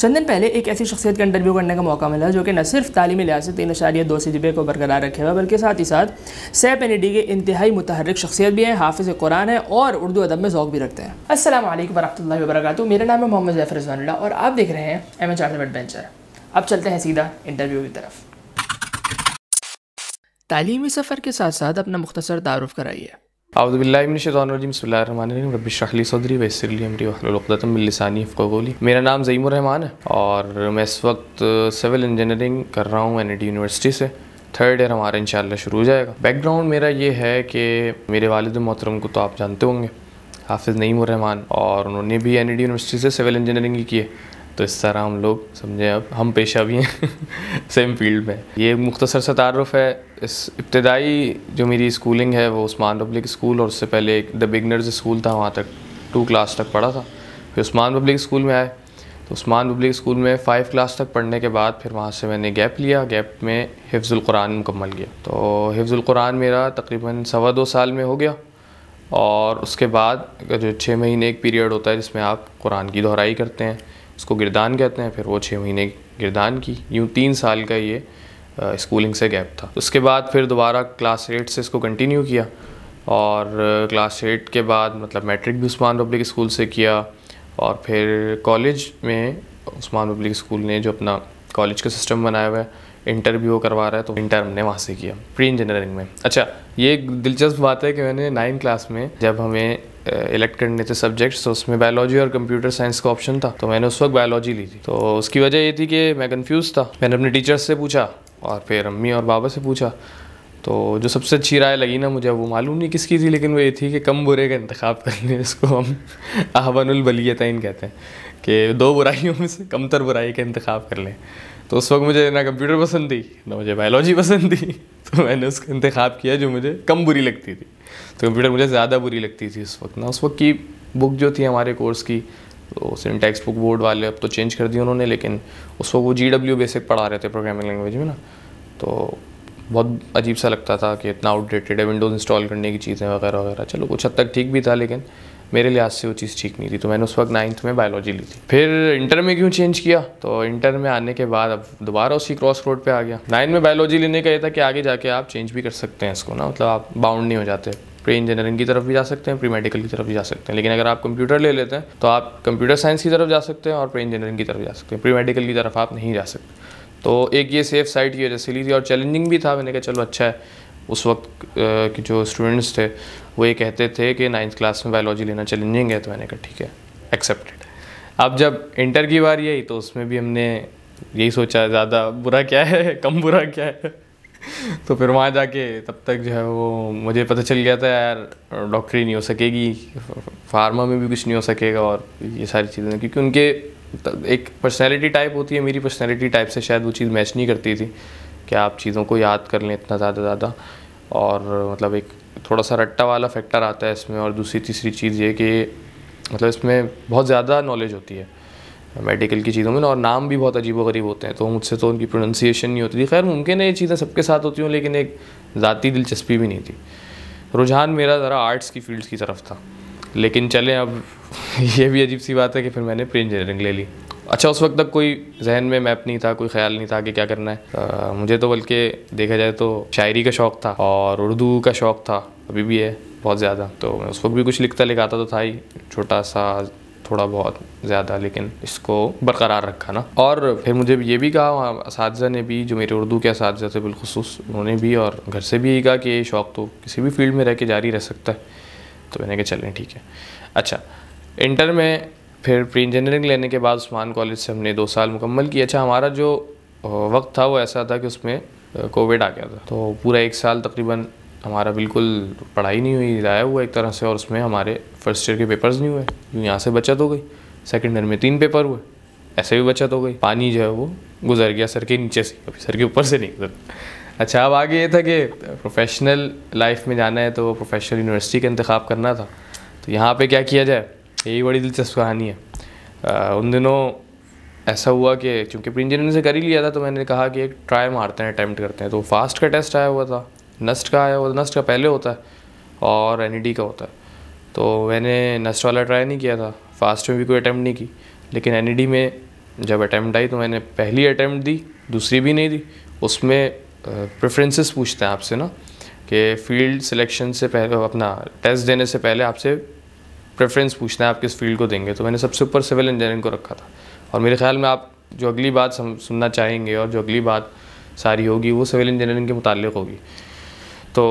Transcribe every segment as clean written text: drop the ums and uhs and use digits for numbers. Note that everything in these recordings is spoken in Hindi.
चंद दिन पहले एक ऐसी शख्सियत का इंटरव्यू करने का मौका मिला जो कि न सिर्फ तालीमी लिहाज से 3.2 CGPA को बरकरार रखे हुआ बल्कि साथ ही साथ सैप NED के इंतहाई मुतहर्रिक शख्सियत भी है, हाफिज़ कुरान है और उर्दू अदब में ज़ौक़ भी रखते हैं। अस्सलाम वालेकुम वरहमतुल्लाहि वबरकातुहू। मेरा नाम है मोहम्मद ज़ैफ़र रिज़वानुल्लाह और आप देख रहे हैं MH एडवेंचर। अब चलते हैं सीधा इंटरव्यू की तरफ। तालीमी सफ़र के साथ साथ अपना मुख्तसर तारुफ़ कराइए। आउज़ुबिल्लाहि मिनश्शैतानिर्रजीम बिस्मिल्लाहिर्रहमानिर्रहीम रब्बि इश्रह ली सदरी वयस्सिर ली अमरी वहलुल उक़दतम मिन लिसानी यफ़क़हू क़ौली। मेरा नाम ज़ईमुर रहमान है और मैं इस वक्त सिविल इंजीनियरिंग कर रहा हूँ NED यूनिवर्सिटी से। थर्ड ईयर हमारा इंशाअल्लाह शुरू हो जाएगा। बैकग्राउंड मेरा ये है कि मेरे वालिद मोहतरम को तो आप जानते होंगे, हाफिज़ नईमुर रहमान, और उन्होंने भी NED यूनिवर्सिटी से सिविल इंजीनियरिंग ही की है। तो इस तरह हम लोग समझे अब हम पेशा भी हैं सेम फील्ड में। ये मुख्तसर सा तारुफ़ है। इस इब्तदाई जो मेरी स्कूलिंग है वो उस्मान पब्लिक स्कूल और उससे पहले एक द बिगनर्स स्कूल था, वहाँ तक 2 क्लास तक पढ़ा था। फिर उस्मान पब्लिक स्कूल में आए तो उस्मान पब्लिक स्कूल में 5 क्लास तक पढ़ने के बाद फिर वहाँ से मैंने गैप लिया। गैप में हिफ्ज़ुल कुरान मुकम्मल किया। तो हिफ्ज़ुल कुरान मेरा तकरीबन 2.25 साल में हो गया और उसके बाद जो 6 महीने एक पीरियड होता है जिसमें आप कुरान की दोहराई करते हैं, उसको गिरदान कहते हैं। फिर वो 6 महीने गिरदान की, यूँ 3 साल का ये स्कूलिंग से गैप था। उसके बाद फिर दोबारा क्लास 8 से इसको कंटिन्यू किया और क्लास 8 के बाद मतलब मैट्रिक भी उस्मान पब्लिक स्कूल से किया और फिर कॉलेज में उस्मान पब्लिक स्कूल ने जो अपना कॉलेज का सिस्टम बनाया हुआ है, इंटर भी वो करवा रहा है, तो इंटर हमने वहाँ से किया प्री इंजीनियरिंग में। अच्छा, ये एक दिलचस्प बात है कि मैंने 9 क्लास में जब हमें इलेक्ट करने थे सब्जेक्ट्स तो उसमें बायोलॉजी और कंप्यूटर साइंस का ऑप्शन था, तो मैंने उस वक्त बायोलॉजी ली थी। तो उसकी वजह ये थी कि मैं कंफ्यूज था। मैंने अपने टीचर्स से पूछा और फिर अम्मी और बाबा से पूछा, तो जो सबसे अच्छी राय लगी ना मुझे, वो मालूम नहीं किसकी थी, लेकिन वो ये थी कि कम बुरे का इंतखाब कर लें। इसको हम अहवनुल बलियतैन कहते हैं कि 2 बुराइयों में से कमतर बुराई का इंतखाब कर लें। तो उस वक्त मुझे ना कंप्यूटर पसंद थी ना मुझे बायोलॉजी पसंद थी, तो मैंने उसका इंतखाब किया जो मुझे कम बुरी लगती थी। तो कंप्यूटर मुझे ज़्यादा बुरी लगती थी उस वक्त ना। उस वक्त की बुक जो थी हमारे कोर्स की, तो सिंटैक्स बुक बोर्ड वाले अब तो चेंज कर दी उन्होंने, लेकिन उस वक्त वो GW बेसिक पढ़ा रहे थे प्रोग्रामिंग लैंग्वेज में ना, तो बहुत अजीब सा लगता था कि इतना आउटडेटेड है, विंडोज़ इंस्टॉल करने की चीज़ें वगैरह वगैरह। चलो कुछ हद तक ठीक भी था, लेकिन मेरे लिहाज से वो चीज़ ठीक नहीं थी। तो मैंने उस वक्त 9th में बायोलॉजी ली थी। फिर इंटर में क्यों चेंज किया, तो इंटर में आने के बाद अब दोबारा उसी क्रॉस रोड पे आ गया। 9 में बायोलॉजी लेने का ये था कि आगे जाके आप चेंज भी कर सकते हैं इसको ना, मतलब आप बाउंड नहीं हो जाते। प्री इंजीनियरिंग की तरफ भी जा सकते हैं, प्री मेडिकल की तरफ भी जा सकते हैं, लेकिन अगर आप कंप्यूटर ले लेते हैं तो आप कंप्यूटर साइंस की तरफ जा सकते हैं और प्री इंजीनियरिंग की तरफ जा सकते हैं, प्री मेडिकल की तरफ आप नहीं जा सकते। तो एक ये सेफ साइड की वजह से ली थी और चैलेंजिंग भी था। मैंने कहा चलो अच्छा है। उस वक्त के जो स्टूडेंट्स थे वो ये कहते थे कि 9th क्लास में बायोलॉजी लेना चैलेंजिंग है, तो मैंने कहा ठीक है, एक्सेप्टेड। अब जब इंटर की बारी आई तो उसमें भी हमने यही सोचा ज़्यादा बुरा क्या है, कम बुरा क्या है। तो फिर वहाँ जाके तब तक जो है वो मुझे पता चल गया था यार डॉक्टरी नहीं हो सकेगी, फार्मा में भी कुछ नहीं हो सकेगा और ये सारी चीज़ें, क्योंकि उनके एक पर्सनैलिटी टाइप होती है, मेरी पर्सनैलिटी टाइप से शायद वो चीज़ मैच नहीं करती थी कि आप चीज़ों को याद कर लें इतना ज़्यादा। और मतलब एक थोड़ा सा रट्टा वाला फैक्टर आता है इसमें। और दूसरी तीसरी चीज़ ये कि मतलब इसमें बहुत ज़्यादा नॉलेज होती है मेडिकल की चीज़ों में, और नाम भी बहुत अजीबोगरीब होते हैं, तो मुझसे तो उनकी प्रोनाउंसिएशन नहीं होती थी। खैर मुमकिन है ये चीज़ें सबके साथ होती हूँ, लेकिन एक ज़ाती दिलचस्पी भी नहीं थी। रुझान मेरा ज़रा आर्ट्स की फील्ड की तरफ था, लेकिन चलें अब ये भी अजीब सी बात है कि फिर मैंने प्री इंजीनियरिंग ले ली। अच्छा, उस वक्त तक कोई जहन में मैप नहीं था, कोई ख्याल नहीं था कि क्या करना है। मुझे तो बल्कि देखा जाए तो शायरी का शौक़ था और उर्दू का शौक़ था, अभी भी है बहुत ज़्यादा। तो मैं उस वक्त भी कुछ लिखता लिखाता तो था ही, छोटा सा थोड़ा बहुत ज़्यादा, लेकिन इसको बरकरार रखा ना। और फिर मुझे ये भी कहा असातिज़ा ने भी, जो मेरे उर्दू के असातिज़ा थे बिलखुसूस, उन्होंने भी और घर से भी यही कहा कि ये शौक़ तो किसी भी फील्ड में रह के जारी रह सकता है। तो मैंने कहा चलें ठीक है। अच्छा, इंटर में फिर प्री इंजीनियरिंग लेने के बाद उस्मान कॉलेज से हमने 2 साल मुकम्मल किया। अच्छा, हमारा जो वक्त था वो ऐसा था कि उसमें कोविड आ गया था, तो पूरा 1 साल तकरीबन हमारा बिल्कुल पढ़ाई नहीं हुई, ज़ाया हुआ एक तरह से। और उसमें हमारे फर्स्ट ईयर के पेपर्स नहीं हुए, यूँ यहाँ से बचत हो गई। सेकेंड ईयर में 3 पेपर हुए, ऐसे भी बचत हो गई। पानी जो है वो गुजर गया सर के नीचे से, कभी सर के ऊपर से नहीं गुजर। अच्छा, अब आगे ये था कि प्रोफेशनल लाइफ में जाना है तो प्रोफेशनल यूनिवर्सिटी का इंतखाब करना था। तो यहाँ पे क्या किया जाए, यही बड़ी दिलचस्प कहानी है। उन दिनों ऐसा हुआ कि चूँकि प्री इंजीनियरिंग से कर ही लिया था, तो मैंने कहा कि एक ट्राई मारते हैं, अटैम्प्ट करते हैं। तो फास्ट का टेस्ट आया हुआ था, नस्ट का आया हुआ, नस्ट का पहले होता है और NED का होता है। तो मैंने नस्ट वाला ट्राई नहीं किया था, फास्ट में भी कोई अटैम्प्ट नहीं की, लेकिन NED में जब अटैम्प्ट आई तो मैंने पहली अटैम्प्ट दी, दूसरी भी नहीं दी। उसमें प्रेफरेंसेस पूछते हैं आपसे ना कि फील्ड सिलेक्शन से पहले, अपना टेस्ट देने से पहले आपसे प्रेफरेंस पूछना है आप किस फील्ड को देंगे। तो मैंने सबसे ऊपर सिविल इंजीनियरिंग को रखा था, और मेरे ख्याल में आप जो अगली बात सुनना चाहेंगे और जो अगली बात सारी होगी वो सिविल इंजीनियरिंग के मुताल्लिक़ होगी। तो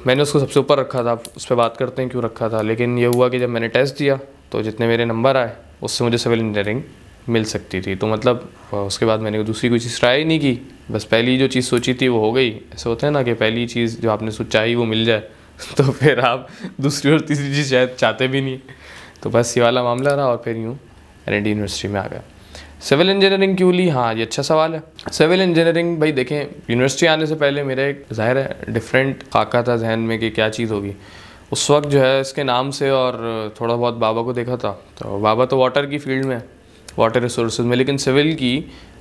मैंने उसको सबसे ऊपर रखा था, उस पर बात करते हैं क्यों रखा था। लेकिन ये हुआ कि जब मैंने टेस्ट दिया तो जितने मेरे नंबर आए उससे मुझे सिविल इंजीनियरिंग मिल सकती थी। तो मतलब उसके बाद मैंने दूसरी कोई चीज़ ट्राई नहीं की, बस पहली जो चीज़ सोची थी वो हो गई। ऐसा होता है ना कि पहली चीज़ जो आपने चाही वो मिल जाए तो फिर आप दूसरी और तीसरी चीज़ शायद चाहते भी नहीं। तो बस ये वाला मामला रहा, और फिर यूँ NIT यूनिवर्सिटी में आ गया। सिविल इंजीनियरिंग क्यों ली? हाँ, ये अच्छा सवाल है। सिविल इंजीनियरिंग भाई देखें, यूनिवर्सिटी आने से पहले मेरा एक ज़ाहिर है डिफरेंट खाका था जहन में कि क्या चीज़ होगी। उस वक्त जो है इसके नाम से और थोड़ा बहुत बाबा को देखा था, तो बाबा तो वाटर की फील्ड में, वाटर रिसोर्सेज में, लेकिन सिविल की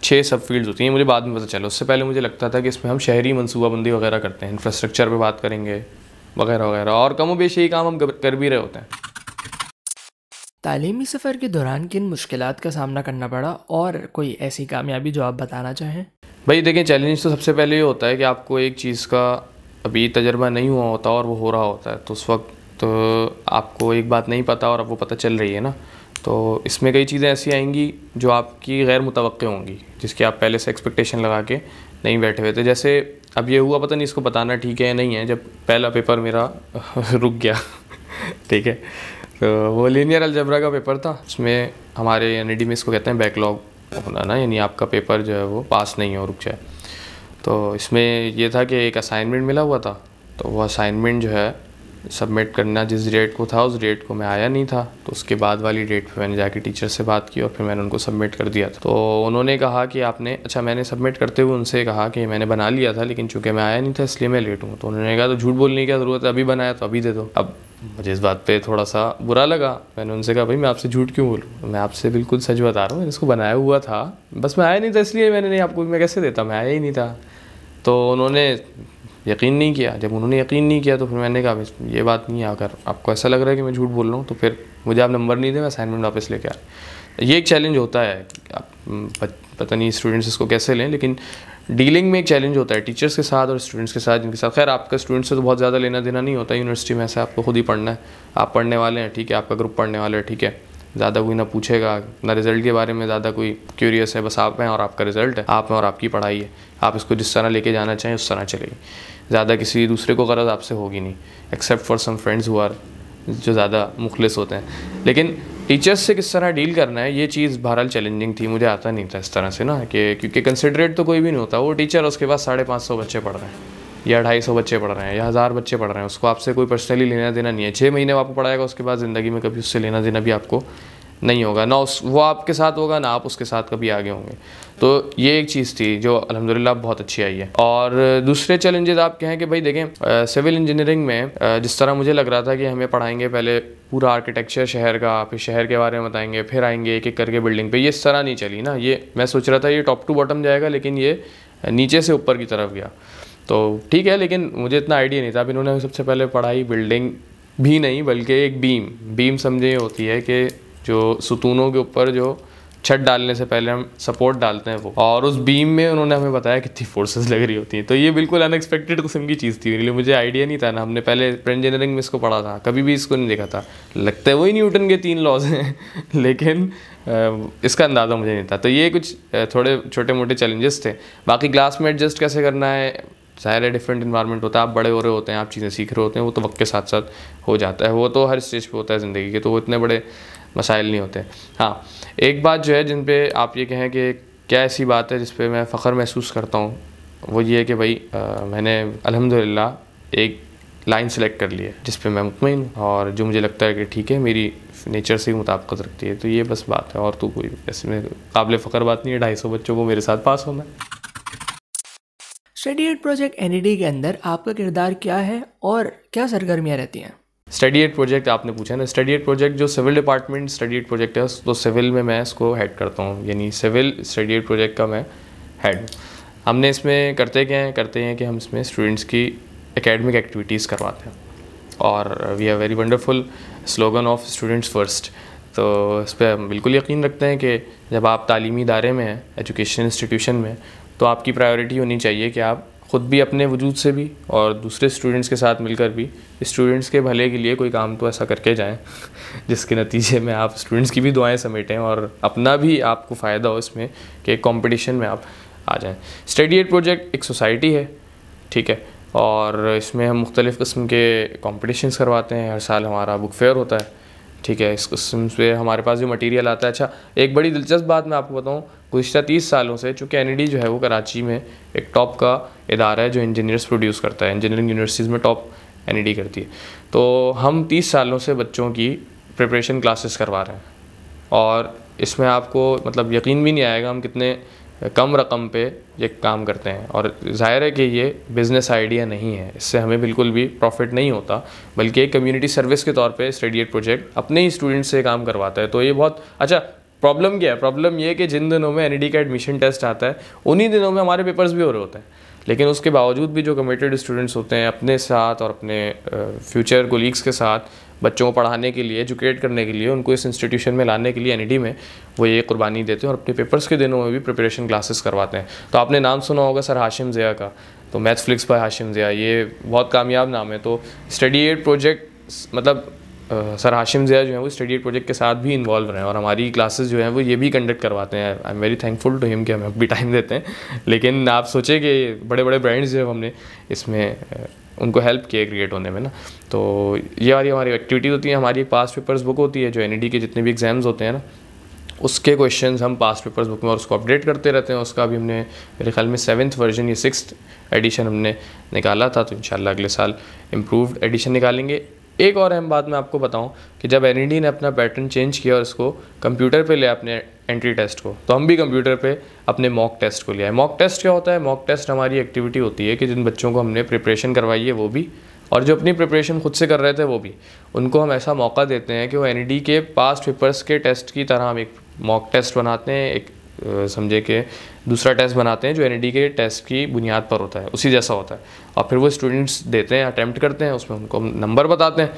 6 सब फील्ड्स होती हैं, मुझे बाद में पता चला। उससे पहले मुझे लगता था कि इसमें हम शहरी मनसूबाबंदी वगैरह करते हैं, इंफ्रास्ट्रक्चर पे बात करेंगे वगैरह वगैरह, और कम व बेश यही काम हम कर भी रहे होते हैं। तालीमी सफ़र के दौरान किन मुश्किलात का सामना करना पड़ा, और कोई ऐसी कामयाबी जो आप बताना चाहें? भाई देखें, चैलेंज तो सबसे पहले ये होता है कि आपको एक चीज़ का अभी तजर्बा नहीं हुआ होता और वो हो रहा होता है, तो उस वक्त तो आपको एक बात नहीं पता और अब वो पता चल रही है ना, तो इसमें कई चीज़ें ऐसी आएंगी जो आपकी गैर मुतवक्के होंगी, जिसकी आप पहले से एक्सपेक्टेशन लगा के नहीं बैठे हुए थे। जैसे अब ये हुआ, पता नहीं इसको बताना ठीक है या नहीं है, जब पहला पेपर मेरा रुक गया ठीक है, तो वो लीनियर अलजेब्रा का पेपर था। उसमें हमारे NIT में इसको कहते हैं बैकलॉग होना ना, यानी आपका पेपर जो है वो पास नहीं हो, रुक जाए। तो इसमें ये था कि एक असाइनमेंट मिला हुआ था, तो वो असाइनमेंट जो है सबमिट करना जिस डेट को था उस डेट को मैं आया नहीं था, तो उसके बाद वाली डेट पे मैंने जाके टीचर से बात की और फिर मैंने उनको सबमिट कर दिया था। तो उन्होंने कहा कि आपने, अच्छा मैंने सबमिट करते हुए उनसे कहा कि मैंने बना लिया था लेकिन चूँकि मैं आया नहीं था इसलिए मैं लेट हूँ। तो उन्होंने कहा तो झूठ बोलने की क्या ज़रूरत है, अभी बनाया तो अभी दे दो। अब मुझे इस बात पे थोड़ा सा बुरा लगा, मैंने उनसे कहा भाई मैं आपसे झूठ क्यों बोलूँ, मैं आपसे बिल्कुल सच बता रहा हूँ, मैंने इसको बनाया हुआ था, बस मैं आया नहीं था इसलिए मैंने नहीं, आपको मैं कैसे देता, मैं आया ही नहीं था। तो उन्होंने यकीन नहीं किया। जब उन्होंने यकीन नहीं किया तो फिर मैंने कहा ये बात नहीं है, अगर आपको ऐसा लग रहा है कि मैं झूठ बोल रहा हूँ तो फिर मुझे आप नंबर नहीं दें, मैं असाइनमेंट वापस लेके आ। ये एक चैलेंज होता है, आप पता नहीं स्टूडेंट्स इसको कैसे लें, लेकिन डीलिंग में एक चैलेंज होता है टीचर्स के साथ और स्टूडेंट्स के साथ, जिनके साथ खैर आपका स्टूडेंट्स से तो बहुत ज़्यादा लेना देना नहीं होता यूनिवर्सिटी में, ऐसे आपको खुद ही पढ़ना है, आप पढ़ने वाले हैं ठीक है, आपका ग्रुप पढ़ने वाले हैं ठीक है, ज़्यादा कोई ना पूछेगा ना रिज़ल्ट के बारे में, ज़्यादा कोई क्यूरियस है, बस आप हैं और आपका रिज़ल्ट है, आप हैं और आपकी पढ़ाई है, आप इसको जिस तरह लेके जाना चाहें उस तरह चलेगी, ज़्यादा किसी दूसरे को गरज आपसे होगी नहीं, except for some friends who are, जो ज़्यादा मुखलिस होते हैं। लेकिन टीचर्स से किस तरह डील करना है ये चीज़ बहरहाल चैलेंजिंग थी, मुझे आता नहीं था इस तरह से ना, कि क्योंकि कंसिडरेट तो कोई भी नहीं होता, वो टीचर उसके पास 550 बच्चे पढ़ रहे हैं या 250 बच्चे पढ़ रहे हैं या 1000 बच्चे पढ़ रहे हैं, उसको आपसे कोई पर्सनली लेना देना नहीं है। 6 महीने वो आपको पढ़ाएगा, उसके बाद ज़िंदगी में कभी उससे लेना देना भी आपको नहीं होगा, ना वो आपके साथ होगा ना आप उसके साथ कभी आगे होंगे। तो ये एक चीज़ थी जो अल्हम्दुलिल्लाह बहुत अच्छी आई है। और दूसरे चैलेंजेस आप कहें कि भाई देखें सिविल इंजीनियरिंग में जिस तरह मुझे लग रहा था कि हमें पढ़ाएंगे पहले पूरा आर्किटेक्चर शहर का, फिर शहर के बारे में बताएंगे, फिर आएंगे एक एक करके बिल्डिंग पे, ये इस तरह नहीं चली ना। ये मैं सोच रहा था ये टॉप टू बॉटम जाएगा, लेकिन ये नीचे से ऊपर की तरफ गया। तो ठीक है, लेकिन मुझे इतना आइडिया नहीं था। अब इन्होंने सबसे पहले पढ़ाई बिल्डिंग भी नहीं बल्कि एक बीम समझे होती है कि जो सुतूनों के ऊपर जो छत डालने से पहले हम सपोर्ट डालते हैं वो, और उस बीम में उन्होंने हमें बताया कितनी फोर्सेस लग रही होती हैं। तो ये बिल्कुल अनएक्सपेक्टेड किस्म की चीज़ थी, इसलिए मुझे आइडिया नहीं था ना, हमने पहले इंजीनियरिंग में इसको पढ़ा था, कभी भी इसको नहीं देखा था, लगता है वही न्यूटन के 3 लॉज हैं लेकिन इसका अंदाज़ा मुझे नहीं था। तो ये कुछ थोड़े छोटे मोटे चैलेंजेस थे। बाकी क्लास में एडजस्ट कैसे करना है, ज़ाहिर है डिफरेंट इन्वायरमेंट होता है, आप बड़े हो रहे होते हैं, आप चीज़ें सीख रहे होते हैं, वो तो वक्त के साथ साथ हो जाता है, वो तो हर स्टेज पे होता है ज़िंदगी के, तो वो इतने बड़े मसाइल नहीं होते। हाँ, एक बात जो है जिन पे आप ये कहें कि क्या ऐसी बात है जिस पे मैं फ़ख्र महसूस करता हूँ, वो ये है कि भाई मैंने अल्हम्दुलिल्लाह एक लाइन सेलेक्ट कर ली है जिस पे मैं मुतमईन हूँ और जो मुझे लगता है कि ठीक है मेरी नेचर से ही मुताबिकत रखती है। तो ये बस बात है, और तो कोई ऐसे में काबिल फ़ख्र बात नहीं है। 250 बच्चों को मेरे साथ पास होना है। स्टडी एड प्रोजेक्ट NIT के अंदर आपका किरदार क्या है और क्या सरगर्मियाँ रहती हैं? स्टडी एड प्रोजेक्ट आपने पूछा ना, स्टडी एड प्रोजेक्ट जो civil department study aid project है, तो सिविल में मैं इसको हेड करता हूँ, यानी सिविल स्टडी एड प्रोजेक्ट का मैं हेड हूँ। हमने इसमें करते हैं कि हम इसमें स्टूडेंट्स की एकेडमिक एक्टिविटीज़ करवाते हैं, और we are very wonderful slogan of students first. तो इस पर हम बिल्कुल यकीन रखते हैं कि जब आप तालीमी इदारे में हैं, एजुकेशन इंस्टीट्यूशन में, तो आपकी प्रायोरिटी होनी चाहिए कि आप ख़ुद भी अपने वजूद से भी और दूसरे स्टूडेंट्स के साथ मिलकर भी स्टूडेंट्स के भले के लिए कोई काम तो ऐसा करके जाएं जिसके नतीजे में आप स्टूडेंट्स की भी दुआएं समेटें और अपना भी आपको फ़ायदा हो इसमें कि एक कंपटीशन में आप आ जाएं। स्टडी एड प्रोजेक्ट एक सोसाइटी है, ठीक है, और इसमें हम मुख्तलिफ़ किस्म के कॉम्पिटिशन्स करवाते हैं। हर साल हमारा बुक फेयर होता है, ठीक है। इस किस्म से हमारे पास जो मटेरियल आता है। अच्छा, एक बड़ी दिलचस्प बात मैं आपको बताऊं, गुज़िश्ता 30 सालों से चूँकि NED जो है वो कराची में एक टॉप का इदारा है जो इंजीनियर्स प्रोड्यूस करता है, इंजीनियरिंग यूनिवर्सिटीज़ में टॉप NED करती है। तो हम 30 सालों से बच्चों की प्रिपरेशन क्लासेस करवा रहे हैं और इसमें आपको मतलब यकीन भी नहीं आएगा हम कितने कम रकम पे ये काम करते हैं। और ज़ाहिर है कि ये बिज़नेस आइडिया नहीं है, इससे हमें बिल्कुल भी प्रॉफिट नहीं होता, बल्कि एक कम्युनिटी सर्विस के तौर पे स्टडी एड प्रोजेक्ट अपने ही स्टूडेंट्स से काम करवाता है। तो ये बहुत अच्छा। प्रॉब्लम क्या है? प्रॉब्लम ये कि जिन दिनों में NED का एडमिशन टेस्ट आता है उन्हीं दिनों में हमारे पेपर्स भी हो रहे होते हैं, लेकिन उसके बावजूद भी जो कमिटेड स्टूडेंट्स होते हैं अपने साथ और अपने फ्यूचर कोलीग्स के साथ बच्चों को पढ़ाने के लिए, एजुकेट करने के लिए, उनको इस इंस्टीट्यूशन में लाने के लिए NED में वो ये कुर्बानी देते हैं और अपने पेपर्स के दिनों में भी प्रिपरेशन क्लासेस करवाते हैं। तो आपने नाम सुना होगा सर हाशिम ज़िया का, तो maths flix by Hashim Zia, ये बहुत कामयाब नाम है। तो स्टडी एड प्रोजेक्ट मतलब सर हाशिम ज़िया जो है वो स्टडी एड प्रोजेक्ट के साथ भी इन्वॉल्व रहे हैं और हमारी क्लासेस जो हैं वो ये भी कंडक्ट करवाते हैं। I am very thankful to him कि हमें भी टाइम देते हैं। लेकिन आप सोचें कि बड़े बड़े ब्रांड्स जो हमने इसमें उनको हेल्प किया क्रिएट होने में ना, तो ये वाली हमारी एक्टिविटीज़ होती हैं। हमारी एक पास्ट पेपर्स बुक होती है जो NED के जितने भी एग्ज़ाम्स होते हैं ना, उसके क्वेश्चंस हम पास्ट पेपर्स बुक में और उसको अपडेट करते रहते हैं। उसका भी हमने मेरे ख्याल में 7th वर्जन या 6th एडिशन हमने निकाला था, तो इंशाल्लाह अगले साल इम्प्रूव्ड एडिशन निकालेंगे। एक और अहम बात मैं आपको बताऊं कि जब NED ने अपना पैटर्न चेंज किया और इसको कंप्यूटर पे ले अपने एंट्री टेस्ट को, तो हम भी कंप्यूटर पे अपने मॉक टेस्ट को लिया है। मॉक टेस्ट क्या होता है? मॉक टेस्ट हमारी एक्टिविटी होती है कि जिन बच्चों को हमने प्रिपरेशन करवाई है वो भी, और जो अपनी प्रिपरेशन खुद से कर रहे थे वो भी, उनको हम ऐसा मौका देते हैं कि वो NED के पास्ट पेपर्स के टेस्ट की तरह हम एक मॉक टेस्ट बनाते हैं, एक समझे कि दूसरा टेस्ट बनाते हैं जो NED के टेस्ट की बुनियाद पर होता है, उसी जैसा होता है, और फिर वो स्टूडेंट्स देते हैं, अटैम्प्ट करते हैं, उसमें उनको नंबर बताते हैं,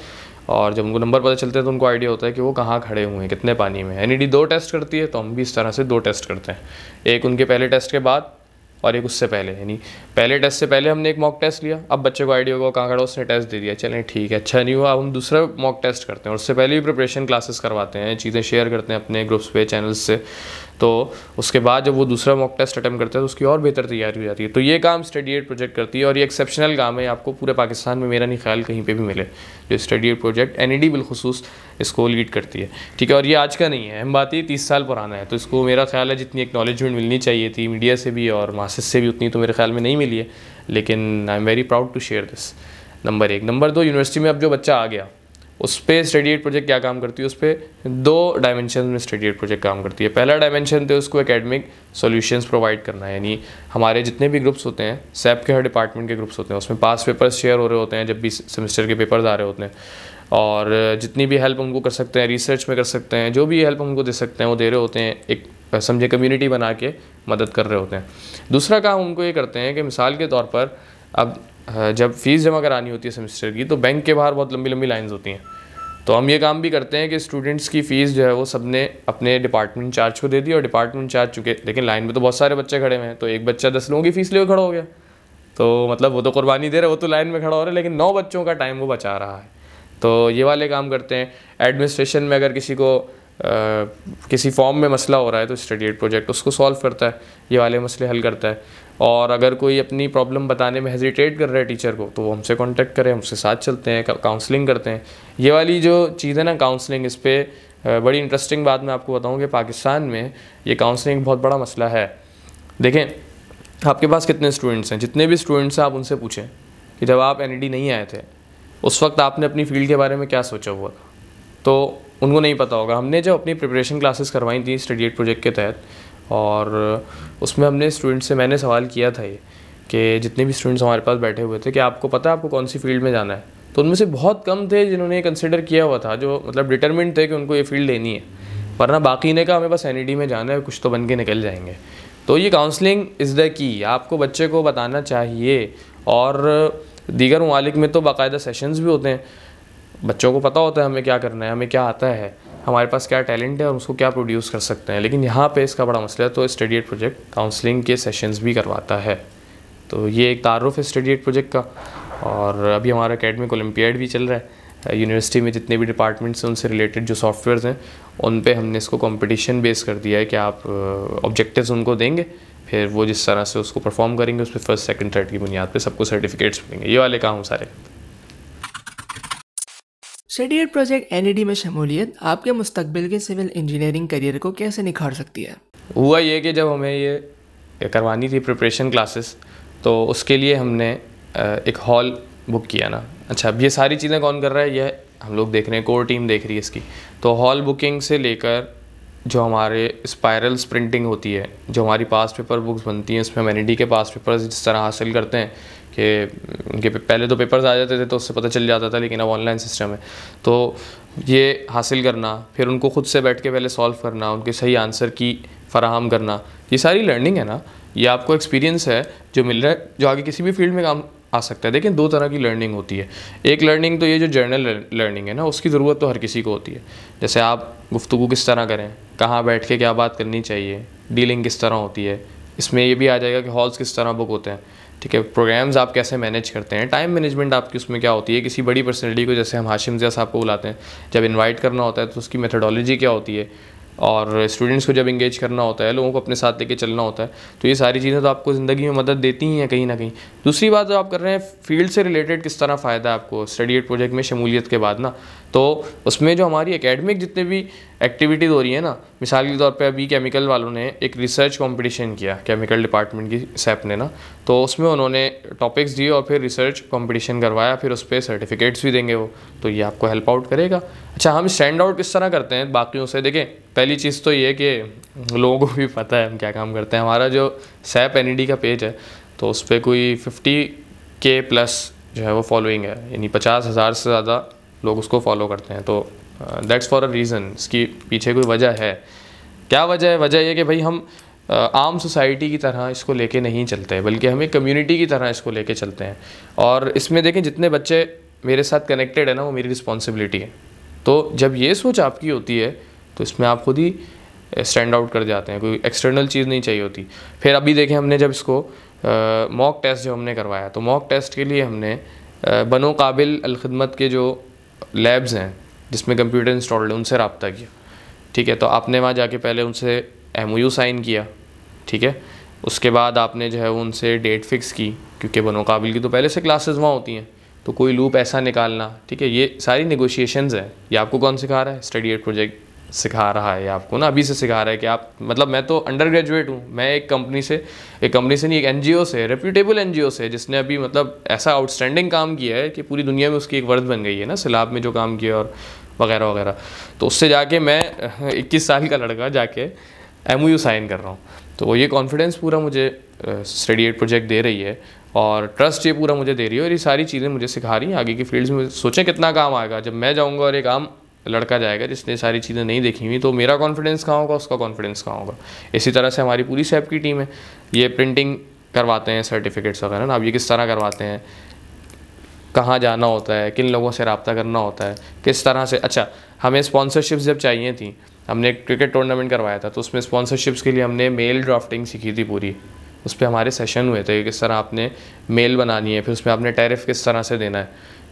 और जब उनको नंबर पता चलते हैं तो उनको आइडिया होता है कि वो कहाँ खड़े हुए हैं, कितने पानी में। NED 2 टेस्ट करती है, तो हम भी इस तरह से 2 टेस्ट करते हैं, एक उनके पहले टेस्ट के बाद और एक उससे पहले। यानी पहले टेस्ट से पहले हमने एक मॉक टेस्ट लिया, अब बच्चे को आइडिया होगा कहाँ खड़ा, उसने टेस्ट दे दिया, चलें ठीक है, अच्छा नहीं हुआ, अब हम दूसरा मॉक टेस्ट करते हैं, और उससे पहले भी प्रिपरेशन क्लासेस करवाते हैं, चीज़ें शेयर करते हैं अपने ग्रुप्स पे, चैनल्स से। तो उसके बाद जब वो दूसरा मॉक टेस्ट अटैम्प्ट करते हैं तो उसकी और बेहतर तैयारी हो जाती है। तो ये काम स्टडी एड प्रोजेक्ट करती है, और ये एक्सेप्शनल काम है, आपको पूरे पाकिस्तान में मेरा नहीं ख्याल कहीं पे भी मिले जो स्टडी एड प्रोजेक्ट NED बिलखुसूस इसको लीड करती है, ठीक है। और ये आज का नहीं है, हम बात ये 30 साल पुराना है, तो इसको मेरा ख्याल है जितनी एक्नॉलेजमेंट मिलनी चाहिए थी मीडिया से भी और मासेस से भी, उतनी तो मेरे ख्याल में नहीं मिली है, लेकिन I am very proud to share this. Number 1। Number 2, university में अब जो बच्चा आ गया उस पर स्टडी एड प्रोजेक्ट क्या काम करती है? उस पर 2 डायमेंशन में स्टडी एड प्रोजेक्ट काम करती है। पहला डायमेंशन तो उसको एकेडमिक सॉल्यूशंस प्रोवाइड करना है, यानी हमारे जितने भी ग्रुप्स होते हैं, SAP के हर डिपार्टमेंट के ग्रुप्स होते हैं, उसमें पास पेपर्स शेयर हो रहे होते हैं जब भी सेमेस्टर के पेपर्स आ रहे होते हैं, और जितनी भी हेल्प उनको कर सकते हैं, रिसर्च में कर सकते हैं, जो भी हेल्प उनको दे सकते हैं वो दे रहे होते हैं, एक समझे कम्युनिटी बना के मदद कर रहे होते हैं। दूसरा काम उनको ये करते हैं कि मिसाल के तौर पर अब जब फ़ीस जमा करानी होती है सेमेस्टर की, तो बैंक के बाहर बहुत लंबी लंबी लाइन्स होती हैं, तो हम ये काम भी करते हैं कि स्टूडेंट्स की फ़ीस जो है वो सब ने अपने डिपार्टमेंट इंचार्ज को दे दी, और डिपार्टमेंट इंचार्ज चुके, लेकिन लाइन में तो बहुत सारे बच्चे खड़े हुए हैं, तो एक बच्चा 10 लोगों की फ़ीस लेकर खड़ा हो गया, तो मतलब वो तो कुर्बानी दे रहा है, वो तो लाइन में खड़ा हो रहा है, लेकिन 9 बच्चों का टाइम वो बचा रहा है। तो ये वाले काम करते हैं। एडमिनिस्ट्रेशन में अगर किसी को किसी फॉर्म में मसला हो रहा है तो स्टडी एड प्रोजेक्ट उसको सॉल्व करता है, ये वाले मसले हल करता है। और अगर कोई अपनी प्रॉब्लम बताने में हेजिटेट कर रहा है टीचर को, तो वो हमसे कांटेक्ट करें, हमसे साथ चलते हैं, काउंसलिंग करते हैं। ये वाली जो चीज़ है ना काउंसलिंग, इस पर बड़ी इंटरेस्टिंग बात मैं आपको बताऊँ कि पाकिस्तान में ये काउंसलिंग बहुत बड़ा मसला है। देखें आपके पास कितने स्टूडेंट्स हैं, जितने भी स्टूडेंट्स हैं आप उनसे पूछें कि जब आप NED नहीं आए थे उस वक्त आपने अपनी फील्ड के बारे में क्या सोचा हुआ था, तो उनको नहीं पता होगा। हमने जब अपनी प्रिपरेशन क्लासेस करवाई थी स्टडी एड प्रोजेक्ट के तहत, और उसमें हमने स्टूडेंट से मैंने सवाल किया था ये कि जितने भी स्टूडेंट्स हमारे पास बैठे हुए थे कि आपको पता है आपको कौन सी फील्ड में जाना है, तो उनमें से बहुत कम थे जिन्होंने ये कंसिडर किया हुआ था, जो मतलब डिटरमिन्ड थे कि उनको ये फील्ड लेनी है, वरना बाकी ने कहा हमें बस NED में जाना है, कुछ तो बन के निकल जाएंगे। तो ये काउंसलिंग इज़ द की, आपको बच्चे को बताना चाहिए। और दीगर ममालिक में तो बाकायदा सेशंस भी होते हैं, बच्चों को पता होता है हमें क्या करना है, हमें क्या आता है, हमारे पास क्या टैलेंट है और उसको क्या प्रोड्यूस कर सकते हैं। लेकिन यहाँ पे इसका बड़ा मसला है, तो स्टडी एड प्रोजेक्ट काउंसलिंग के सेशंस भी करवाता है। तो ये एक तारुफ है स्टडी एड प्रोजेक्ट का। और अभी हमारा एकेडमिक ओलंपियाड भी चल रहा है यूनिवर्सिटी में, जितने भी डिपार्टमेंट्स हैं उनसे रिलेटेड जो सॉफ्टवेयर्स हैं उन पे हमने इसको कंपटीशन बेस कर दिया है कि आप ऑब्जेक्टिव्स उनको देंगे, फिर वो जिस तरह से उसको परफॉर्म करेंगे उस पर फर्स्ट सेकंड थर्ड की बुनियाद पे सबको सर्टिफिकेट्स मिलेंगे। ये वाले काम सारे। स्टडी एड प्रोजेक्ट NED में शमूलियत आपके मुस्तकबिल के सिविल इंजीनियरिंग करियर को कैसे निखार सकती है? हुआ ये कि जब हमें ये करवानी थी प्रिपरेशन क्लासेस, तो उसके लिए हमने एक हॉल बुक किया ना। अच्छा, अब ये सारी चीज़ें कौन कर रहा है? ये हम लोग देख रहे हैं, कोर टीम देख रही है इसकी। तो हॉल बुकिंग से लेकर जो हमारे स्पायरल प्रिंटिंग होती है, जो हमारी पास पेपर बुक्स बनती हैं, उसमें हम NED के पास पेपर्स जिस तरह हासिल करते हैं कि उनके पहले तो पेपर्स आ जाते थे तो उससे पता चल जाता था, लेकिन अब ऑनलाइन सिस्टम है। तो ये हासिल करना, फिर उनको खुद से बैठ के पहले सॉल्व करना, उनके सही आंसर की फराहम करना, ये सारी लर्निंग है ना। ये आपको एक्सपीरियंस है जो मिल रहा है, जो आगे किसी भी फील्ड में काम आ सकता है। देखिए, दो तरह की लर्निंग होती है। एक लर्निंग तो ये जो जर्नल लर्निंग है ना, उसकी ज़रूरत तो हर किसी को होती है। जैसे आप गुफ्तगू किस तरह करें, कहाँ बैठ के क्या बात करनी चाहिए, डीलिंग किस तरह होती है, इसमें ये भी आ जाएगा कि हॉल्स किस तरह बुक होते हैं, ठीक है, प्रोग्राम्स आप कैसे मैनेज करते हैं, टाइम मैनेजमेंट आपकी उसमें क्या होती है, किसी बड़ी पर्सनैलिटी को जैसे हम हाशिम ज़िया साहब को बुलाते हैं जब इन्वाइट करना होता है तो उसकी मेथडोलॉजी क्या होती है, और स्टूडेंट्स को जब इंगेज करना होता है, लोगों को अपने साथ लेके चलना होता है। तो ये सारी चीज़ें तो आपको ज़िंदगी में मदद देती ही हैं कहीं ना कहीं। दूसरी बात जो आप कर रहे हैं फील्ड से रिलेटेड किस तरह फ़ायदा है आपको स्टडी एड प्रोजेक्ट में शमूलियत के बाद ना, तो उसमें जो हमारी एकेडमिक जितने भी एक्टिविटीज़ हो रही है ना, मिसाल के तौर पे अभी केमिकल वालों ने एक रिसर्च कंपटीशन किया, केमिकल डिपार्टमेंट की सैप ने ना, तो उसमें उन्होंने टॉपिक्स दिए और फिर रिसर्च कंपटीशन करवाया, फिर उस पर सर्टिफिकेट्स भी देंगे वो, तो ये आपको हेल्प आउट करेगा। अच्छा, हम स्टैंड आउट किस तरह करते हैं बाकियों से? देखें, पहली चीज़ तो ये कि लोगों को भी पता है हम क्या काम करते हैं। हमारा जो सैप NED का पेज है तो उस पर कोई 50K प्लस जो है वो फॉलोइंग है, यानी 50,000 से ज़्यादा लोग उसको फॉलो करते हैं। तो दैट्स फॉर अ रीज़न, इसकी पीछे कोई वजह है। क्या वजह है? वजह ये कि भाई हम आम सोसाइटी की तरह इसको लेके नहीं चलते, बल्कि हम एक कम्युनिटी की तरह इसको लेके चलते हैं। और इसमें देखें, जितने बच्चे मेरे साथ कनेक्टेड है ना, वो मेरी रिस्पॉन्सिबिलिटी है। तो जब ये सोच आपकी होती है तो इसमें आप खुद ही स्टैंड आउट कर जाते हैं, कोई एक्सटर्नल चीज़ नहीं चाहिए होती। फिर अभी देखें, हमने जब इसको मॉक टेस्ट जो हमने करवाया, तो मॉक टेस्ट के लिए हमने बनो काबिल अलखिदमत के जो लैब्स हैं जिसमें कंप्यूटर इंस्टॉल्ड है उनसे रब्ता किया, ठीक है। तो आपने वहाँ जाके पहले उनसे MOU साइन किया, ठीक है। उसके बाद आपने जो है वो उनसे डेट फिक्स की, क्योंकि बनो काबिल की तो पहले से क्लासेस वहाँ होती हैं, तो कोई लूप ऐसा निकालना, ठीक है। ये सारी नेगोशिएशंस हैं। ये आपको कौन सिखा रहा है? स्टडी एड प्रोजेक्ट सिखा रहा है आपको ना, अभी से सिखा रहा है कि आप, मतलब मैं तो अंडर ग्रेजुएट हूँ, मैं एक कंपनी से नहीं, एक NGO से, रेप्यूटेबल NGO से, जिसने अभी मतलब ऐसा आउटस्टैंडिंग काम किया है कि पूरी दुनिया में उसकी एक वर्द बन गई है ना, सिलाब में जो काम किया और वगैरह वगैरह। तो उससे जाके मैं 21 साल का लड़का जाके MOU साइन कर रहा हूँ। तो ये कॉन्फिडेंस पूरा मुझे स्टडी एड प्रोजेक्ट दे रही है, और ट्रस्ट ये पूरा मुझे दे रही है, और ये सारी चीज़ें मुझे सिखा रही हैं आगे की फील्ड्स में। सोचें कितना काम आएगा जब मैं जाऊँगा और एक आम लड़का जाएगा जिसने सारी चीज़ें नहीं देखी हुई, तो मेरा कॉन्फिडेंस कहाँ होगा, उसका कॉन्फिडेंस कहाँ होगा। इसी तरह से हमारी पूरी सैप की टीम है, ये प्रिंटिंग करवाते हैं सर्टिफिकेट्स वगैरह ना। अब ये किस तरह करवाते हैं, कहाँ जाना होता है, किन लोगों से रब्ता करना होता है, किस तरह से। अच्छा, हमें स्पॉन्सरशिप्स जब चाहिए थी, हमने एक क्रिकेट टूर्नामेंट करवाया था, तो उसमें स्पॉन्सरशिप्स के लिए हमने मेल ड्राफ्टिंग सीखी थी पूरी। उस पर हमारे सेशन हुए थे, किस तरह आपने मेल बनानी है, फिर उसमें आपने टैरिफ किस तरह से देना है,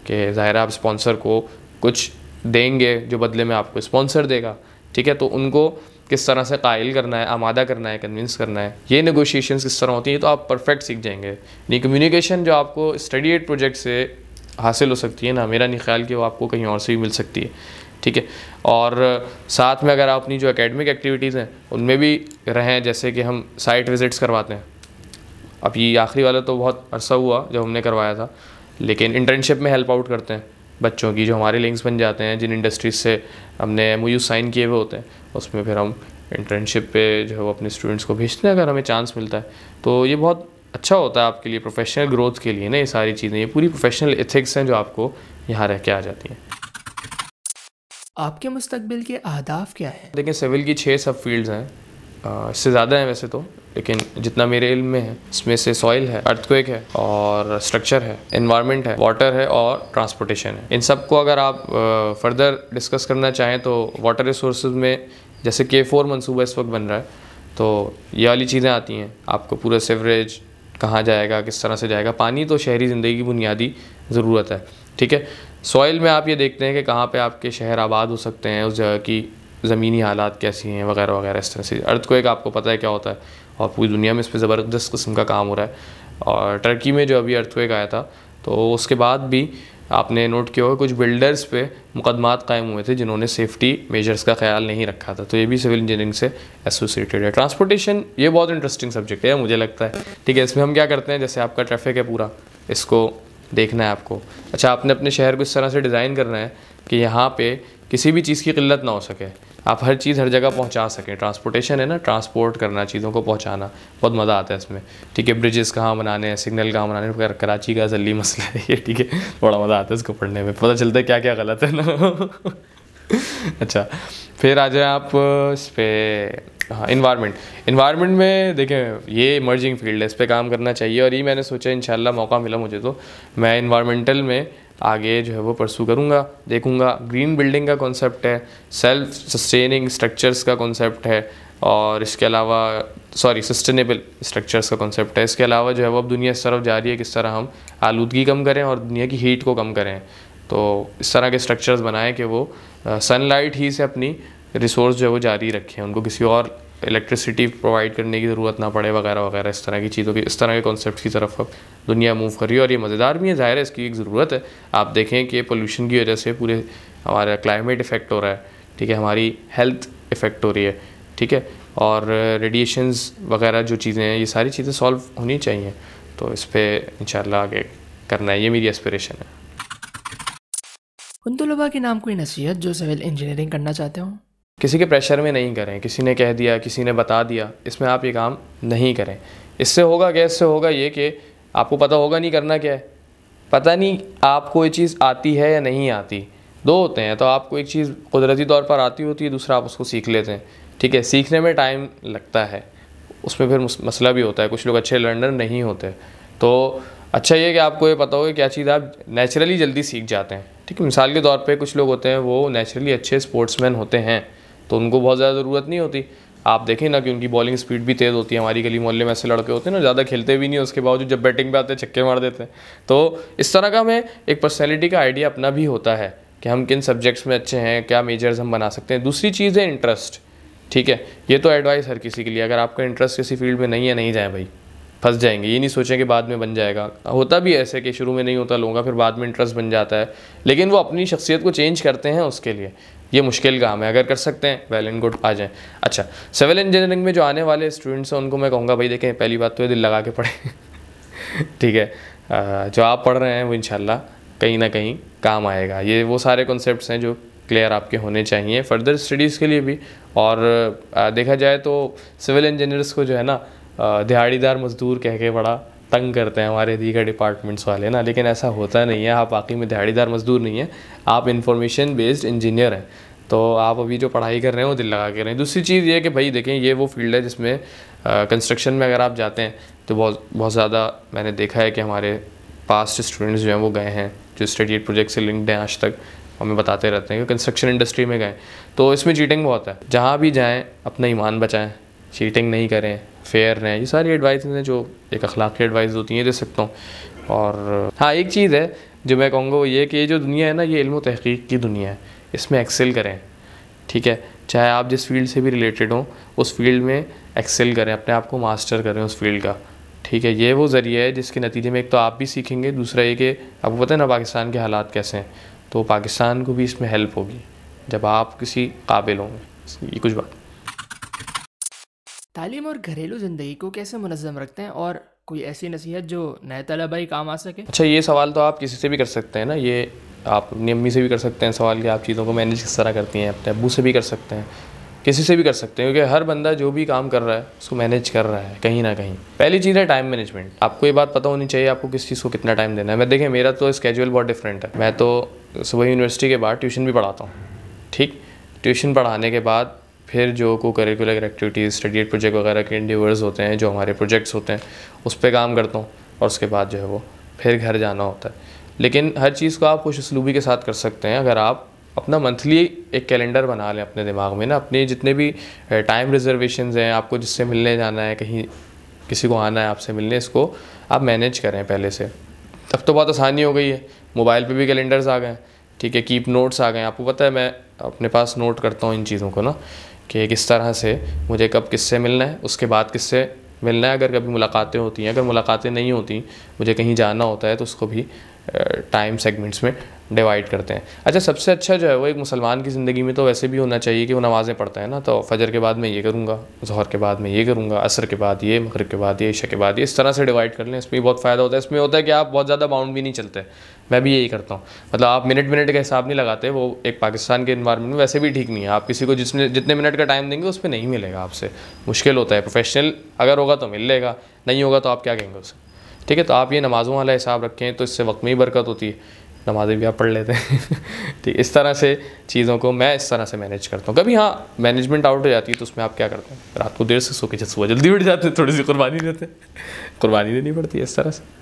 कि ज़ाहिर आप स्पॉन्सर को कुछ देंगे जो बदले में आपको स्पॉन्सर देगा, ठीक है। तो उनको किस तरह से कायल करना है, आमादा करना है, कन्विंस करना है, ये नेगोशिएशंस किस तरह होती हैं, तो आप परफेक्ट सीख जाएंगे। नहीं, कम्युनिकेशन जो आपको स्टडी एड प्रोजेक्ट से हासिल हो सकती है ना, मेरा नहीं ख्याल कि वो आपको कहीं और से भी मिल सकती है, ठीक है। और साथ में अगर आप अपनी जो एकेडमिक एक्टिविटीज़ हैं उनमें भी रहें, जैसे कि हम साइट विज़िट्स करवाते हैं। अब ये आखिरी वाला तो बहुत अरसा हुआ जब हमने करवाया था, लेकिन इंटर्नशिप में हेल्प आउट करते हैं बच्चों की, जो हमारे लिंक्स बन जाते हैं जिन इंडस्ट्रीज़ से हमने MOU साइन किए हुए होते हैं, उसमें फिर हम इंटर्नशिप पे जो है वो अपने स्टूडेंट्स को भेजते हैं अगर हमें चांस मिलता है। तो ये बहुत अच्छा होता है आपके लिए, प्रोफेशनल ग्रोथ के लिए ना। ये सारी चीज़ें, ये पूरी प्रोफेशनल एथिक्स हैं जो आपको यहाँ रह के आ जाती हैं। आपके मुस्तकबिल के अहदाफ क्या हैं? देखिए, सिविल की 6 सब फील्ड्स हैं, इससे ज़्यादा हैं वैसे तो, लेकिन जितना मेरे इल्म में है इसमें से सॉइल है, अर्थक्वेक है और स्ट्रक्चर है, एनवायरनमेंट है, वाटर है और ट्रांसपोर्टेशन है। इन सब को अगर आप फर्दर डिस्कस करना चाहें तो वाटर रिसोर्सेज में जैसे K4 मंसूबा इस वक्त बन रहा है, तो ये वाली चीज़ें आती हैं। आपको पूरा सीवरेज कहाँ जाएगा, किस तरह से जाएगा। पानी तो शहरी ज़िंदगी की बुनियादी ज़रूरत है, ठीक है। सॉइल में आप ये देखते हैं कि कहाँ पे आपके शहर आबाद हो सकते हैं, उस जगह की ज़मीनी हालात कैसी हैं वगैरह वगैरह। इस तरह से अर्थक्वेक आपको पता है क्या होता है और पूरी दुनिया में इस पर ज़बरदस्त किस्म का काम हो रहा है। और टर्की में जो अभी अर्थक्वेक आया था तो उसके बाद भी आपने नोट किया होगा कुछ बिल्डर्स पे मुकदमात कायम हुए थे जिन्होंने सेफ्टी मेजर्स का ख्याल नहीं रखा था। तो ये भी सिविल इंजीनियरिंग से एसोसिएटेड है। ट्रांसपोर्टेशन ये बहुत इंटरेस्टिंग सब्जेक्ट है मुझे लगता है, ठीक है। इसमें हम क्या करते हैं, जैसे आपका ट्रैफिक है पूरा, इसको देखना है आपको। अच्छा, आपने अपने शहर को इस तरह से डिज़ाइन करना है कि यहाँ पे किसी भी चीज़ की किल्लत ना हो सके, आप हर चीज़ हर जगह पहुँचा सकें। ट्रांसपोर्टेशन है ना, ट्रांसपोर्ट करना, चीज़ों को पहुँचाना, बहुत मज़ा आता है इसमें, ठीक है। ब्रिजेस कहाँ बनाने हैं, सिग्नल कहाँ बनाने हैं, कराची का असली मसला है ये, ठीक है। बड़ा मज़ा आता है इसको पढ़ने में, पता चलता है क्या क्या गलत है ना। अच्छा, फिर आ जाए आप इस पर, हाँ, इन्वायरमेंट में देखें ये इमर्जिंग फील्ड है, इस पर काम करना चाहिए। और ये मैंने सोचा इंशाल्लाह मौका मिला मुझे तो मैं इन्वायरमेंटल में आगे जो है वो परसू करूँगा, देखूँगा। ग्रीन बिल्डिंग का कॉन्सेप्ट है, सेल्फ सस्टेनिंग स्ट्रक्चर्स का कॉन्सेप्ट है, और इसके अलावा सस्टेनेबल स्ट्रक्चर्स का कॉन्सेप्ट है। इसके अलावा जो है वो अब दुनिया इस तरफ जा रही है किस तरह हम आलूदगी कम करें और दुनिया की हीट को कम करें। तो इस तरह के स्ट्रक्चर्स बनाएं कि वो सनलाइट ही से अपनी रिसोर्स जो है वो जारी रखें, उनको किसी और इलेक्ट्रिसिटी प्रोवाइड करने की ज़रूरत ना पड़े वगैरह वगैरह। इस तरह की चीज़ों की, इस तरह के कॉन्सेप्ट की तरफ अब दुनिया मूव कर रही है और ये मज़ेदार भी है, ज़ाहिर है इसकी एक ज़रूरत है। आप देखें कि पोल्यूशन की वजह से पूरे हमारा क्लाइमेट इफ़ेक्ट हो रहा है, ठीक है, हमारी हेल्थ इफ़ेक्ट हो रही है, ठीक है, और रेडिएशंस वगैरह जो चीज़ें हैं ये सारी चीज़ें सॉल्व होनी चाहिए। तो इस पर इंशाल्लाह आगे करना है, ये मेरी एस्पिरेशन है। उन तलबा के नाम कोई नसीहत जो सिविल इंजीनियरिंग करना चाहते हो? किसी के प्रेशर में नहीं करें, किसी ने कह दिया, किसी ने बता दिया, इसमें आप ये काम नहीं करें। इससे होगा क्या, इससे होगा ये कि आपको पता होगा नहीं करना क्या है, पता नहीं आपको ये चीज़ आती है या नहीं आती। दो होते हैं, तो आपको एक चीज़ कुदरती तौर पर आती होती है, दूसरा आप उसको सीख लेते हैं, ठीक है। सीखने में टाइम लगता है, उसमें फिर मसला भी होता है, कुछ लोग अच्छे लर्नर नहीं होते। तो अच्छा ये कि आपको ये पता हो कि क्या चीज़ आप नेचुरली जल्दी सीख जाते हैं, ठीक है। मिसाल के तौर पे कुछ लोग होते हैं वो नेचुरली अच्छे स्पोर्ट्समैन होते हैं तो उनको बहुत ज़्यादा ज़रूरत नहीं होती। आप देखें ना कि उनकी बॉलिंग स्पीड भी तेज़ होती है। हमारी गली मोहल्ले में ऐसे लड़के होते हैं ना, ज़्यादा खेलते भी नहीं, उसके बावजूद जब बैटिंग पे आते हैं छक्के मार देते हैं। तो इस तरह का हमें एक पर्सनैलिटी का आइडिया अपना भी होता है कि हम किन सब्जेक्ट्स में अच्छे हैं, क्या मेजर्स हम बना सकते हैं। दूसरी चीज़ है इंटरेस्ट, ठीक है। ये तो एडवाइस हर किसी के लिए, अगर आपका इंटरेस्ट किसी फील्ड में नहीं है, नहीं जाए भाई, फंस जाएंगे। ये नहीं सोचें कि बाद में बन जाएगा, होता भी ऐसे कि शुरू में नहीं होता लोगों का, फिर बाद में इंटरेस्ट बन जाता है, लेकिन वो अपनी शख्सियत को चेंज करते हैं उसके लिए। ये मुश्किल काम है, अगर कर सकते हैं वेल एंड गुड, आ जाएं। अच्छा, सिविल इंजीनियरिंग में जो आने वाले स्टूडेंट्स हैं उनको मैं कहूँगा भाई देखें, पहली बात तो ये दिल लगा के पढ़ें ठीक है। जो आप पढ़ रहे हैं वो इंशाल्लाह कहीं ना कहीं काम आएगा। ये वो सारे कॉन्सेप्ट्स हैं जो क्लियर आपके होने चाहिए फर्दर स्टडीज़ के लिए भी। और देखा जाए तो सिविल इंजीनियर्स को जो है ना दिहाड़ीदार मज़दूर कह के बड़ा तंग करते हैं हमारे दीगर डिपार्टमेंट्स वाले ना, लेकिन ऐसा होता नहीं है। आप वाकई में दिहाड़ीदार मज़दूर नहीं हैं, आप इंफॉर्मेशन बेस्ड इंजीनियर हैं। तो आप अभी जो पढ़ाई कर रहे हैं वो दिल लगा के रहे हैं। दूसरी चीज़ ये कि भाई देखें, ये वो फील्ड है जिसमें कंस्ट्रक्शन में अगर आप जाते हैं तो बहुत ज़्यादा मैंने देखा है कि हमारे पास्ट स्टूडेंट्स जो हैं वो गए हैं, जो स्टडी एड प्रोजेक्ट से लिंक्ड हैं, आज तक हमें बताते रहते हैं कि कंस्ट्रक्शन इंडस्ट्री में गए। तो इसमें चीटिंग बहुत है, जहाँ भी जाएँ अपना ईमान बचाएँ, चीटिंग नहीं करें, फेयर रहें। ये सारी एडवाइस हैं जो एक अखलाकी एडवाइस होती हैं, दे सकता हूँ। और हाँ, एक चीज़ है जो मैं कहूँगा वो ये कि ये जो दुनिया है ना, ये इल्म तहकीक की दुनिया है, इसमें एक्सेल करें, ठीक है। चाहे आप जिस फील्ड से भी रिलेटेड हों उस फील्ड में एक्सेल करें, अपने आप को मास्टर करें उस फील्ड का, ठीक है। ये वो ज़रिया है जिसके नतीजे में एक तो आप भी सीखेंगे, दूसरा ये कि आपको पता है ना पाकिस्तान के हालात कैसे हैं, तो पाकिस्तान को भी इसमें हेल्प होगी जब आप किसी काबिल होंगे। ये कुछ बात। तालीम और घरेलू ज़िंदगी को कैसे मुनज़्ज़म रखते हैं, और कोई ऐसी नसीहत जो नए तलबा ही काम आ सके? अच्छा, ये सवाल तो आप किसी से भी कर सकते हैं ना, ये आप अपनी अम्मी से भी कर सकते हैं सवाल कि आप चीज़ों को मैनेज किस तरह करती हैं, अपने अब्बू से भी कर सकते हैं, किसी से भी कर सकते हैं, क्योंकि हर बंदा जो भी काम कर रहा है उसको मैनेज कर रहा है कहीं ना कहीं। पहली चीज़ है टाइम मैनेजमेंट। आपको ये बात पता होनी चाहिए आपको किस चीज़ को कितना टाइम देना है। मैं देखें, मेरा तो स्केड्यूल बहुत डिफरेंट है। मैं तो सुबह यूनिवर्सिटी के बाद ट्यूशन भी पढ़ाता हूँ, ठीक। ट्यूशन पढ़ाने के बाद फिर जो co curricular activities, study aid project वगैरह के इंडिवर्स होते हैं, जो हमारे प्रोजेक्ट्स होते हैं, उस पर काम करता हूँ और उसके बाद जो है वो फिर घर जाना होता है। लेकिन हर चीज़ को आप खुश उसलूबी के साथ कर सकते हैं अगर आप अपना मंथली एक कैलेंडर बना लें अपने दिमाग में ना, अपने जितने भी टाइम रिजर्वेशंस हैं, आपको जिससे मिलने जाना है, कहीं किसी को आना है आपसे मिलने, इसको आप मैनेज करें पहले से। अब तो बहुत आसानी हो गई है, मोबाइल पे भी कैलेंडर्स आ गए हैं, ठीक है, कीप नोट्स आ गए हैं। आपको पता है मैं अपने पास नोट करता हूँ इन चीज़ों को ना, कि किस तरह से मुझे कब किससे मिलना है, उसके बाद किससे मिलना है, अगर कभी मुलाकातें होती हैं, अगर मुलाकातें नहीं होती, मुझे कहीं जाना होता है, तो उसको भी टाइम सेगमेंट्स में डिवाइड करते हैं। अच्छा, सबसे अच्छा जो है वो एक मुसलमान की ज़िंदगी में तो वैसे भी होना चाहिए कि वो नमाज़ें पढ़ता है ना, तो फजर के बाद मैं ये करूँगा, ज़ोहर के बाद मैं ये करूँगा, असर के बाद ये, मगरिब के बाद ये, इशा के बाद ये, इस तरह से डिवाइड कर लें। इसमें बहुत फ़ायदा होता है। इसमें होता है कि आप बहुत ज़्यादा बाउंड भी नहीं चलते। मैं भी यही करता हूँ, मतलब आप मिनट का हिसाब नहीं लगाते, वो एक पाकिस्तान के इन्वायरमेंट में वैसे भी ठीक नहीं है। आप किसी को जितने मिनट का टाइम देंगे उस पर नहीं मिलेगा आपसे, मुश्किल होता है। प्रोफेशनल अगर होगा तो मिल लेगा, नहीं होगा तो आप क्या कहेंगे उसे, ठीक है। तो आप ये नमाज़ों वाला हिसाब रखें तो इससे वक्त में ही बरकत होती है, नमाज़ें भी आप पढ़ लेते हैं ठीक। इस तरह से चीज़ों को मैं इस तरह से मैनेज करता हूँ। कभी हाँ मैनेजमेंट आउट हो जाती है तो उसमें आप क्या करते हैं, रात को देर से सो के सुबह जल्दी उठ जाते हैं, थोड़ी सी कुर्बानी देते हैं, कुर्बानी देनी पड़ती है इस तरह से।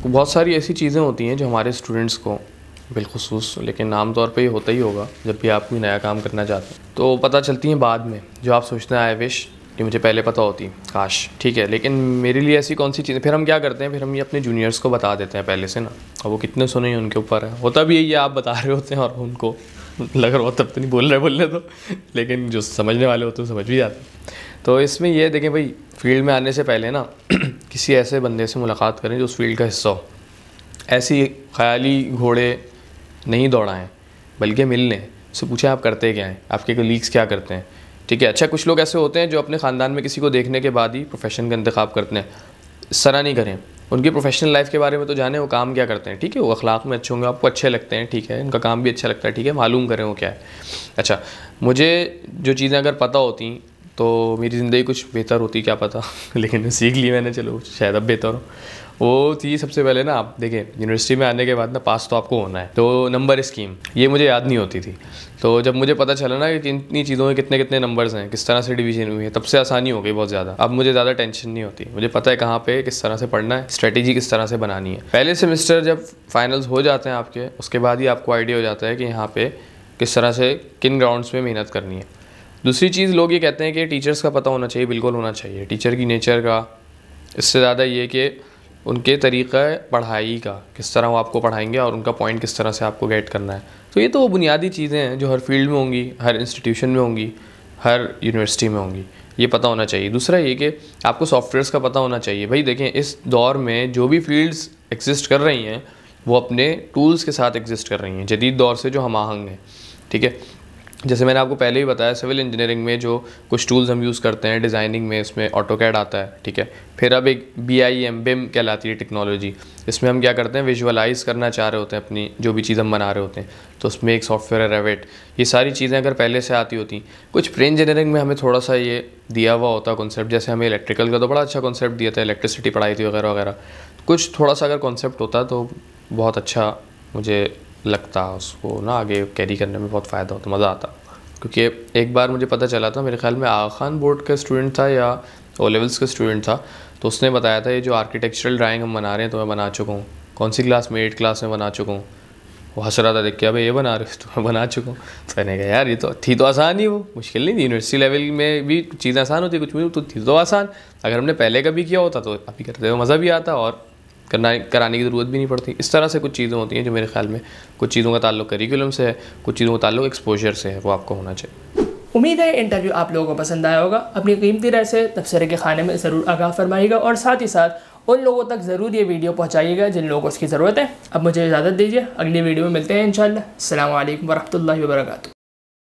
बहुत सारी ऐसी चीज़ें होती हैं जो हमारे स्टूडेंट्स को बिलखुसूस, लेकिन आमतौर पे ये होता ही होगा जब भी आप कोई नया काम करना चाहते हैं, तो पता चलती हैं बाद में, जो आप सोचते हैं आई विश कि मुझे पहले पता होती, काश, ठीक है, लेकिन मेरे लिए ऐसी कौन सी चीज़ें। फिर हम क्या करते हैं, फिर हम ये अपने जूनियर्स को बता देते हैं पहले से ना, और वो कितने सुने हैं उनके ऊपर है। होता भी यही है, आप बता रहे होते हैं और उनको लग रहा होता, तब तो नहीं बोल रहे तो, लेकिन जो समझने वाले होते हैं समझ भी जाते हैं। तो इसमें ये देखें भाई, फील्ड में आने से पहले ना किसी ऐसे बंदे से मुलाकात करें जो उस फील्ड का हिस्सा हो। ऐसी ख्याली घोड़े नहीं दौड़ाएं, बल्कि मिल लें, उससे पूछें आप करते क्या हैं, आपके कलीग्स क्या करते हैं, ठीक है। अच्छा, कुछ लोग ऐसे होते हैं जो अपने ख़ानदान में किसी को देखने के बाद ही प्रोफेशन का इंतखाब करते हैं। इस तरह नहीं करें, उनकी प्रोफेशनल लाइफ के बारे में तो जानें, वो काम क्या करते हैं, ठीक है, वो अखलाक में अच्छे होंगे, आपको अच्छे लगते हैं, ठीक है, उनका काम भी अच्छा लगता है, ठीक है, मालूम करें वो क्या है। अच्छा, मुझे जो चीज़ें अगर पता होती तो मेरी ज़िंदगी कुछ बेहतर होती, क्या पता लेकिन सीख ली मैंने, चलो शायद अब बेहतर हो। वो थी सबसे पहले ना, आप देखें यूनिवर्सिटी में आने के बाद ना पास तो आपको होना है, तो नंबर स्कीम ये मुझे याद नहीं होती थी। तो जब मुझे पता चला ना कि इतनी चीज़ों में कितने कितने नंबर्स हैं, किस तरह से डिवीजन हुई है, तब से आसानी हो गई बहुत ज़्यादा। अब मुझे ज़्यादा टेंशन नहीं होती, मुझे पता है कहाँ पे किस तरह से पढ़ना है, स्ट्रेटेजी किस तरह से बनानी है। पहले सेमेस्टर जब फाइनल्स हो जाते हैं आपके, उसके बाद ही आपको आइडिया हो जाता है कि यहाँ पे किस तरह से किन ग्राउंड्स में मेहनत करनी है। दूसरी चीज़, लोग ये कहते हैं कि टीचर्स का पता होना चाहिए, बिल्कुल होना चाहिए, टीचर की नेचर का। इससे ज़्यादा ये कि उनके तरीक़ा पढ़ाई का, किस तरह वो आपको पढ़ाएंगे और उनका पॉइंट किस तरह से आपको गाइड करना है। तो ये तो वो बुनियादी चीज़ें हैं जो हर फील्ड में होंगी, हर इंस्टीट्यूशन में होंगी, हर यूनिवर्सिटी में होंगी, ये पता होना चाहिए। दूसरा ये कि आपको सॉफ्टवेयर्स का पता होना चाहिए। भाई देखें, इस दौर में जो भी फील्ड्स एग्जिस्ट कर रही हैं वो अपने टूल्स के साथ एग्जिस्ट कर रही हैं, जदीद दौर से जो हम आहंग हैं, ठीक है। जैसे मैंने आपको पहले ही बताया, सिविल इंजीनियरिंग में जो कुछ टूल्स हम यूज़ करते हैं, डिज़ाइनिंग में उसमें ऑटोकैड आता है, ठीक है। फिर अब एक BIM कहलाती है टेक्नोलॉजी, इसमें हम क्या करते हैं, विजुअलाइज़ करना चाह रहे होते हैं अपनी जो भी चीज़ हम बना रहे होते हैं, तो उसमें एक सॉफ्टवेयर है रेविट। ये सारी चीज़ें अगर पहले से आती होती, कुछ प्री इंजीनियरिंग में हमें थोड़ा सा ये दिया हुआ होता कॉन्सेप्ट, जैसे हमें इलेक्ट्रिकल का तो बड़ा अच्छा कॉन्सेप्ट दिया था, इलेक्ट्रिसिटी पढ़ाई थी वगैरह वगैरह, कुछ थोड़ा सा अगर कॉन्सेप्ट होता तो बहुत अच्छा मुझे लगता, उसको ना आगे कैरी करने में बहुत फ़ायदा होता, मज़ा आता। क्योंकि एक बार मुझे पता चला था, मेरे ख्याल में आगा खान बोर्ड का स्टूडेंट था या ओ लेवल्स का स्टूडेंट था, तो उसने बताया था ये जो आर्किटेक्चरल ड्राइंग हम बना रहे हैं तो मैं बना चुका हूँ। कौन सी क्लास में? 8 क्लास में बना चुका हूँ। वो हंस रहा था देख के, अबे ये बना रहे हो? तो मैं बना चुका हूँ। तो मैंने कहा यार ये तो थी तो आसान ही, वो मुश्किल नहीं थी। यूनिवर्सिटी लेवल में भी चीज़ें आसान होती है, कुछ भी तो थी तो आसान। अगर हमने पहले कभी किया होता तो अभी करते हुए मज़ा भी आता और कराने की ज़रूरत भी नहीं पड़ती। इस तरह से कुछ चीज़ें होती हैं जो मेरे ख्याल में कुछ चीज़ों का ताल्लुक करिकुलम से है, कुछ चीज़ों का ताल्लुक एक्सपोजर से है, वो आपको होना चाहिए। उम्मीद है इंटरव्यू आप लोगों को पसंद आया होगा। अपनी कीमती राय से तबसरे के खाने में ज़रूर आगाह फरमाइएगा और साथ ही साथ उन लोगों तक ज़रूर ये वीडियो पहुंचाइएगा जिन लोगों को इसकी ज़रूरत है। अब मुझे इजाज़त दीजिए, अगली वीडियो में मिलते हैं इंशाअल्लाह। अस्सलामु अलैकुम वरहमतुल्लाहि वबरकातुहू।